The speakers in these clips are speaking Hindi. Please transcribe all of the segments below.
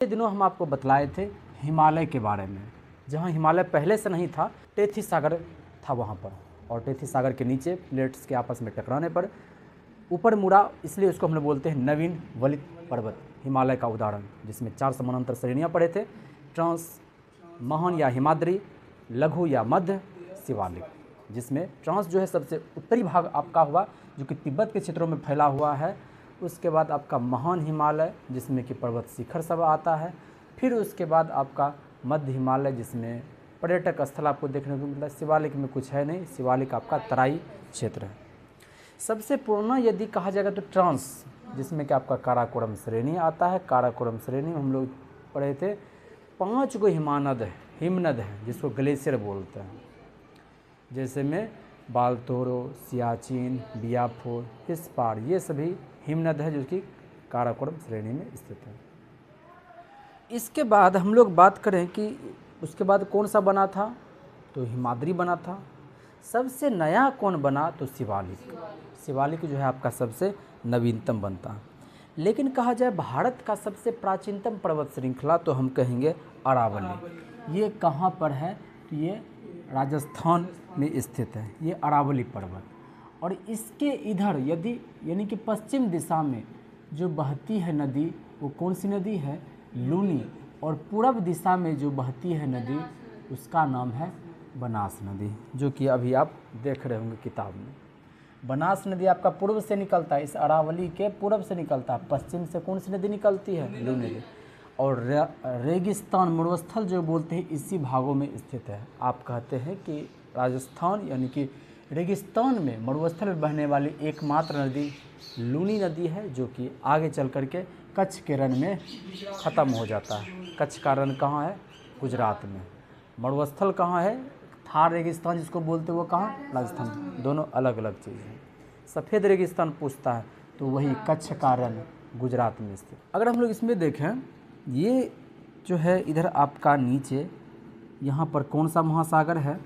दिनों हम आपको बतलाए थे हिमालय के बारे में, जहाँ हिमालय पहले से नहीं था, टेथी सागर था वहाँ पर, और टेथी सागर के नीचे प्लेट्स के आपस में टकराने पर ऊपर मुड़ा, इसलिए उसको हम लोग बोलते हैं नवीन वलित पर्वत, हिमालय का उदाहरण, जिसमें 4 समानांतर श्रेणियाँ पड़े थे, ट्रांस, महान या हिमाद्री, लघु या मध्य, शिवालिक, जिसमें ट्रांस जो है सबसे उत्तरी भाग आपका हुआ, जो कि तिब्बत के क्षेत्रों में फैला हुआ है। उसके बाद आपका महान हिमालय, जिसमें कि पर्वत शिखर सब आता है। फिर उसके बाद आपका मध्य हिमालय, जिसमें पर्यटक स्थल आपको देखने को मिलता है। शिवालिक में कुछ है नहीं, शिवालिक आपका तराई क्षेत्र है। सबसे पुराना यदि कहा जाएगा तो ट्रांस, जिसमें कि आपका काराकोरम श्रेणी आता है। काराकोरम श्रेणी में हम लोग पढ़े थे 5 गो हिमनद है, जिसको ग्लेशियर बोलते हैं, जैसे में बालतोरो, सियाचिन, बियाफो, हिस्पार, ये सभी हिमनद है जो कि काराकोरम श्रेणी में स्थित है। इसके बाद हम लोग बात करें कि उसके बाद कौन सा बना था, तो हिमाद्री बना था। सबसे नया कौन बना, तो शिवालिक। शिवालिक जो है आपका सबसे नवीनतम बनता है। लेकिन कहा जाए भारत का सबसे प्राचीनतम पर्वत श्रृंखला, तो हम कहेंगे अरावली। ये कहाँ पर है, तो ये राजस्थान में स्थित है, ये अरावली पर्वत। और इसके इधर यदि यानी कि पश्चिम दिशा में जो बहती है नदी, वो कौन सी नदी है, लूनी। और पूर्व दिशा में जो बहती है नदी, उसका नाम है बनास नदी, जो कि अभी आप देख रहे होंगे किताब में। बनास नदी आपका पूर्व से निकलता है, इस अरावली के पूर्व से निकलता है। पश्चिम से कौन सी नदी निकलती है, लूनी नदी। और रेगिस्तान, मरुस्थल जो बोलते हैं, इसी भागों में स्थित है। आप कहते हैं कि राजस्थान यानी कि रेगिस्तान में मरुस्थल में बहने वाली एकमात्र नदी लूनी नदी है, जो कि आगे चल कर के कच्छ के रण में ख़त्म हो जाता है। कच्छ का रण कहाँ है, गुजरात में। मरुस्थल कहाँ है, थार रेगिस्तान जिसको बोलते हैं, वो कहाँ, राजस्थान। दोनों अलग अलग चीज़ हैं। सफ़ेद रेगिस्तान पूछता है तो वही कच्छ का रण गुजरात में स्थित। अगर हम लोग इसमें देखें, ये जो है इधर आपका नीचे यहाँ पर कौन सा महासागर है,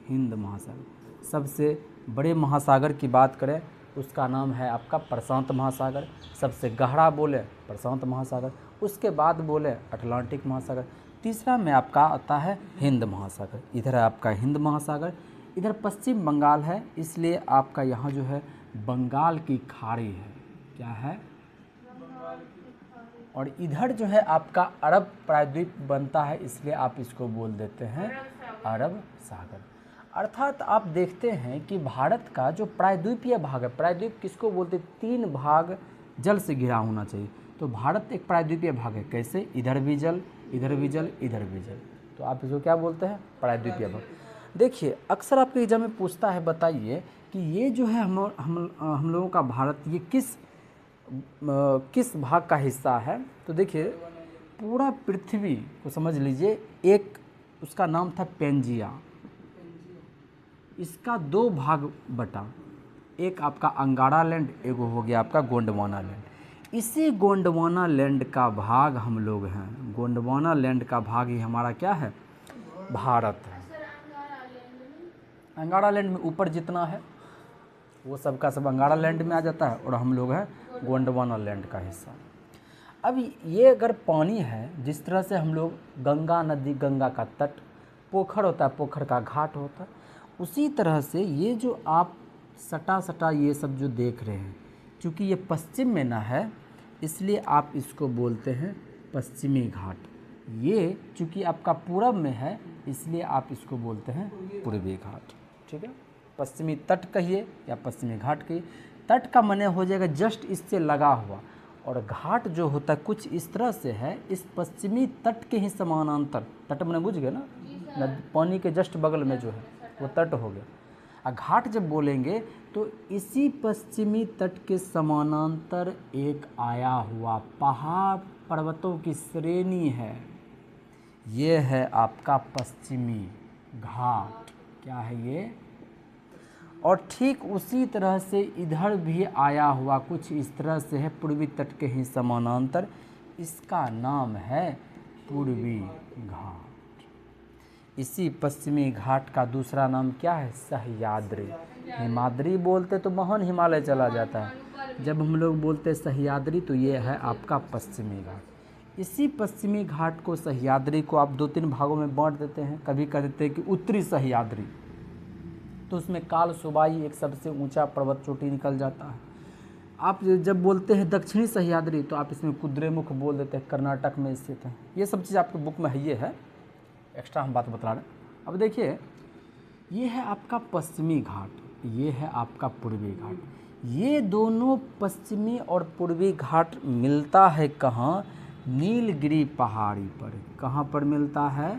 हिंद महासागर। सबसे बड़े महासागर की बात करें, उसका नाम है आपका प्रशांत महासागर। सबसे गहरा बोले प्रशांत महासागर, उसके बाद बोले अटलांटिक महासागर, तीसरा में आपका आता है हिंद महासागर। इधर है आपका हिंद महासागर, इधर पश्चिम बंगाल है, इसलिए आपका यहाँ जो है बंगाल की खाड़ी है, क्या है, और इधर जो है आपका अरब प्रायद्वीप बनता है, इसलिए आप इसको बोल देते हैं अरब सागर। अर्थात आप देखते हैं कि भारत का जो प्रायद्वीपीय भाग है, प्रायद्वीप किसको बोलते हैं, 3 भाग जल से घिरा होना चाहिए। तो भारत एक प्रायद्वीपीय भाग है, कैसे, इधर भी जल, इधर भी जल, इधर भी जल, तो आप इसको क्या बोलते हैं, प्रायद्वीपीय भाग। देखिए अक्सर आपके एग्जाम में पूछता है, बताइए कि ये जो है हम लोगों का भारत, ये किस भाग का हिस्सा है। तो देखिए पूरा पृथ्वी को समझ लीजिए, एक उसका नाम था पेंजिया, इसका 2 भाग बटा, एक आपका अंगारा लैंड, एक हो गया आपका गोंडवाना लैंड। इसी गोंडवाना लैंड का भाग हम लोग हैं, गोंडवाना लैंड का भाग ही हमारा क्या है, भारत है। अंगारा लैंड में ऊपर जितना है वो सबका सब अंगारा लैंड में आ जाता है, और हम लोग हैं गोंडवाना लैंड का हिस्सा। अब ये अगर पानी है, जिस तरह से हम लोग गंगा नदी, गंगा का तट, पोखर होता है, पोखर का घाट होता है, उसी तरह से ये जो आप सटा ये सब जो देख रहे हैं, क्योंकि ये पश्चिम में ना है, इसलिए आप इसको बोलते हैं पश्चिमी घाट। ये चूँकि आपका पूरब में है, इसलिए आप इसको बोलते हैं पूर्वी घाट। ठीक है, पश्चिमी तट कहिए या पश्चिमी घाट कहिए। तट का माने हो जाएगा जस्ट इससे लगा हुआ, और घाट जो होता है कुछ इस तरह से है, इस पश्चिमी तट के ही समानांतर। तट मैंने बुझ गए ना, पानी के जस्ट बगल में जो है वो तट हो गया। और घाट जब बोलेंगे तो इसी पश्चिमी तट के समानांतर एक आया हुआ पहाड़ पर्वतों की श्रेणी है, ये है आपका पश्चिमी घाट। क्या है ये, और ठीक उसी तरह से इधर भी आया हुआ कुछ इस तरह से है, पूर्वी तट के ही समानांतर, इसका नाम है पूर्वी घाट। इसी पश्चिमी घाट का दूसरा नाम क्या है, सह्याद्री। हिमाद्री बोलते तो महान हिमालय चला जाता है, जब हम लोग बोलते सह्याद्री तो ये है आपका पश्चिमी घाट। इसी पश्चिमी घाट को, सह्याद्री को आप 2-3 भागों में बांट देते हैं। कभी कह देते हैं कि उत्तरी सह्याद्री, तो उसमें काल सुबाई एक सबसे ऊंचा पर्वत चोटी निकल जाता है। आप जब बोलते हैं दक्षिणी सह्याद्री तो आप इसमें कुद्रेमुख बोल देते हैं, कर्नाटक में स्थित है। ये सब चीज़ आपके बुक में है, ये है एक्स्ट्रा हम बात बता रहे हैं। अब देखिए, ये है आपका पश्चिमी घाट, ये है आपका पूर्वी घाट। ये दोनों पश्चिमी और पूर्वी घाट मिलता है कहाँ? नीलगिरी पहाड़ी पर। कहाँ पर मिलता है?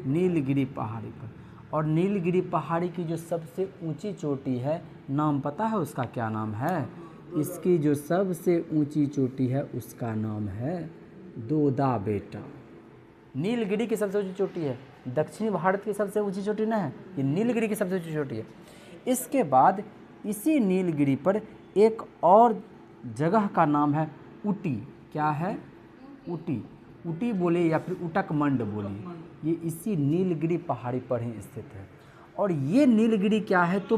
नीलगिरी पहाड़ी पर। और नीलगिरी पहाड़ी की जो सबसे ऊंची चोटी है, नाम पता है उसका क्या नाम है? इसकी जो सबसे ऊंची चोटी है उसका नाम है दोदा बेटा। नीलगिरी की सबसे ऊंची चोटी है, दक्षिणी भारत की सबसे ऊंची चोटी ना है, ये नीलगिरी की सबसे ऊंची चोटी है। इसके बाद इसी नीलगिरी पर एक और जगह का नाम है ऊटी। क्या है? ऊटी। ऊटी बोले या फिर उटकमंड बोलिए, ये इसी नीलगिरी पहाड़ी पर ही स्थित है। और ये नीलगिरी क्या है? तो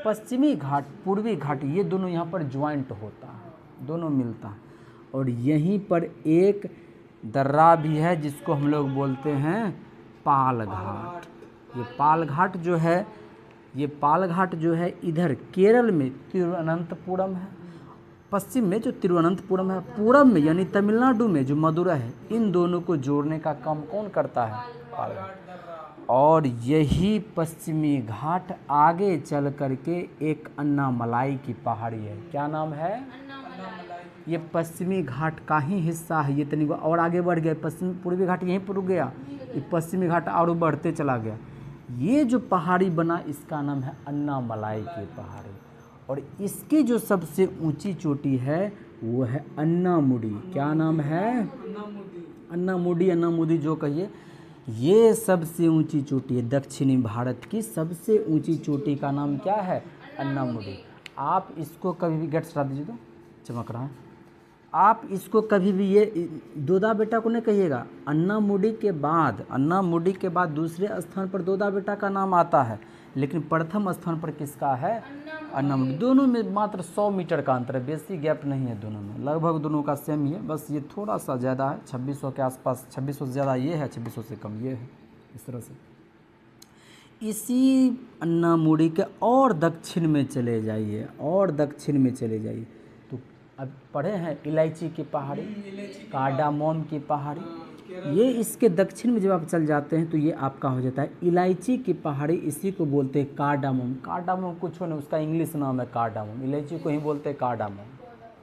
पश्चिमी घाट, पूर्वी घाट, ये दोनों यहाँ पर ज्वाइंट होता है, दोनों मिलता है। और यहीं पर एक दर्रा भी है जिसको हम लोग बोलते हैं पाल घाट। ये पाल घाट जो है, ये पाल घाट जो है इधर केरल में तिरुवनंतपुरम है, पश्चिम में जो तिरुवनंतपुरम है, पूरब में यानी तमिलनाडु में जो मदुरै है, इन दोनों को जोड़ने का काम कौन करता है? पाल घाट। और यही पश्चिमी घाट आगे चल करके एक अन्नामलाई की पहाड़ी है। क्या नाम है? ये पश्चिमी घाट का ही हिस्सा है। ये तनिक और आगे बढ़ गया, पश्चिमी पूर्वी घाट यहीं पर रुक गया, ये पश्चिमी घाट और बढ़ते चला गया। ये जो पहाड़ी बना इसका नाम है अन्नामलाई की पहाड़ी। और इसकी जो सबसे ऊंची चोटी है वो है अन्नामुडी। क्या नाम है? अन्नामुडी, अन्नामुडी जो कहिए। ये सबसे ऊंची चोटी है, दक्षिणी भारत की सबसे ऊंची चोटी का नाम क्या है? अन्नामुडी। आप इसको कभी भी गेट्स हटा दीजिए तो चमक रहा है। आप इसको कभी भी ये दोदा बेटा को नहीं कहिएगा। अन्नामुडी के बाद दूसरे स्थान पर दोदा बेटा का नाम आता है, लेकिन प्रथम स्थान पर किसका है? अन्नामुडी। दोनों में मात्र 100 मीटर का अंतर है, बेसी गैप नहीं है दोनों में, लगभग दोनों का सेम ही है, बस ये थोड़ा सा ज़्यादा है, 2600 के आसपास, 2600 से ज़्यादा ये है, 2600 से कम ये है, इस तरह से। इसी अन्नामुडी के और दक्षिण में चले जाइए, और दक्षिण में चले जाइए तो अब पढ़े हैं इलायची की पहाड़ी, कार्डामोम की पहाड़ी। ये इसके दक्षिण में जब आप चल जाते हैं तो ये आपका हो जाता है इलायची की पहाड़ी। इसी को बोलते हैं कार्डामोम। कार्डामोम कुछ नहीं, उसका इंग्लिश नाम है कार्डामोम, इलायची को ही बोलते हैं कार्डामोम,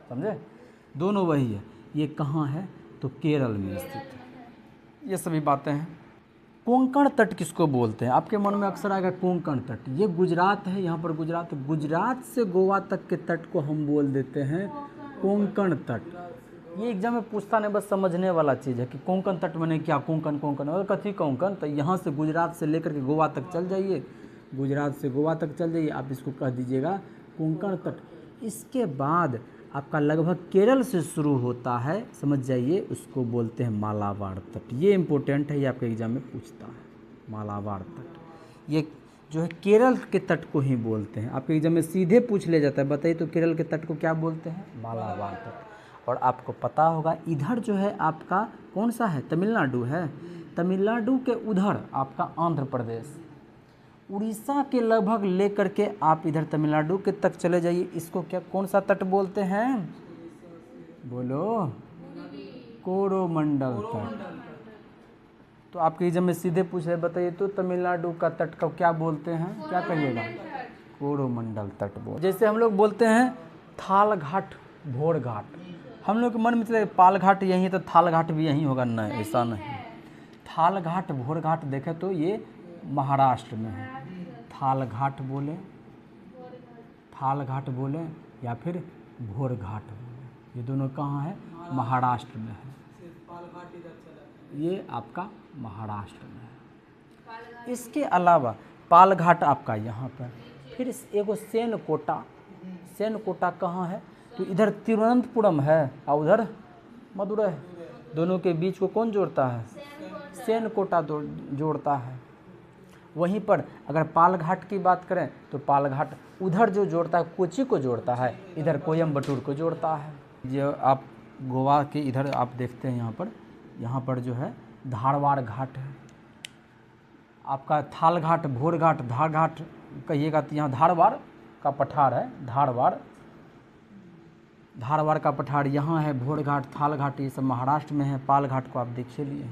समझे? दोनों वही है। ये कहाँ है? तो केरल में स्थित है। ये सभी बातें हैं। कोंकण तट किसको बोलते हैं? आपके मन में अक्सर आएगा कोंकण तट। ये गुजरात है, यहाँ पर गुजरात से गोवा तक के तट को हम बोल देते हैं कोंकण तट। ये एग्जाम में पूछता नहीं, बस समझने वाला चीज़ है कि कोंकण तट मैंने क्या, कोंकण और कथी कोंकण। तो यहाँ से गुजरात से लेकर के गोवा तक चल जाइए, गुजरात से गोवा तक चल जाइए, आप इसको कह दीजिएगा कोंकण तट। इसके बाद आपका लगभग केरल से शुरू होता है, समझ जाइए, उसको बोलते हैं मालाबार तट। ये इम्पोर्टेंट है, ये आपके एग्जाम में पूछता है, मालाबार तट। ये जो है केरल के तट को ही बोलते हैं, आपके एग्जाम में सीधे पूछ ले जाता है, बताइए तो केरल के तट को क्या बोलते हैं? मालाबार तट। और आपको पता होगा इधर जो है आपका कौन सा है? तमिलनाडु है। तमिलनाडु के उधर आपका आंध्र प्रदेश, उड़ीसा के लगभग लेकर के आप इधर तमिलनाडु के तक चले जाइए, इसको क्या, कौन सा तट बोलते हैं? बोलो। कोरोमंडल तट। तो आपके एग्जाम में सीधे पूछ रहे, बताइए तो तमिलनाडु का तट को क्या बोलते हैं? क्या कहिएगा? कोरोमंडल तट बोल। जैसे हम लोग बोलते हैं थाल घाट, भोर घाट, हम लोग के मन में चले पाल घाट यहीं है तो थाल घाट भी यहीं होगा, नहीं, ऐसा नहीं। थाल घाट, भोर घाट देखें तो ये महाराष्ट्र में है। थाल घाट बोले, थाल घाट बोले या फिर भोर घाट बोले, ये दोनों कहाँ है? महाराष्ट्र में है। ये आपका महाराष्ट्र में है। इसके अलावा पाल घाट आपका यहाँ पर, फिर एगो सेनकोटा। सेनकोटा कहाँ है? तो इधर तिरुवनंतपुरम है और उधर मदुरै है, दोनों के बीच को कौन जोड़ता है? सेनकोटा जोड़ता है। वहीं पर अगर पाल घाट की बात करें तो पाल घाट उधर जो जोड़ता है कोची को जोड़ता है, इधर कोयम्बटूर को जोड़ता है। जो आप गोवा के इधर आप देखते हैं यहाँ पर जो है धारवाड़ घाट है, आपका थाल घाट, भोर घाट, धार घाट कहिएगा तो यहाँ धारवाड़ का पठार है, धारवाड़ का पठार यहाँ है, भोर घाट, थाल घाट, ये सब महाराष्ट्र में है। पाल घाट को आप देखिए लिए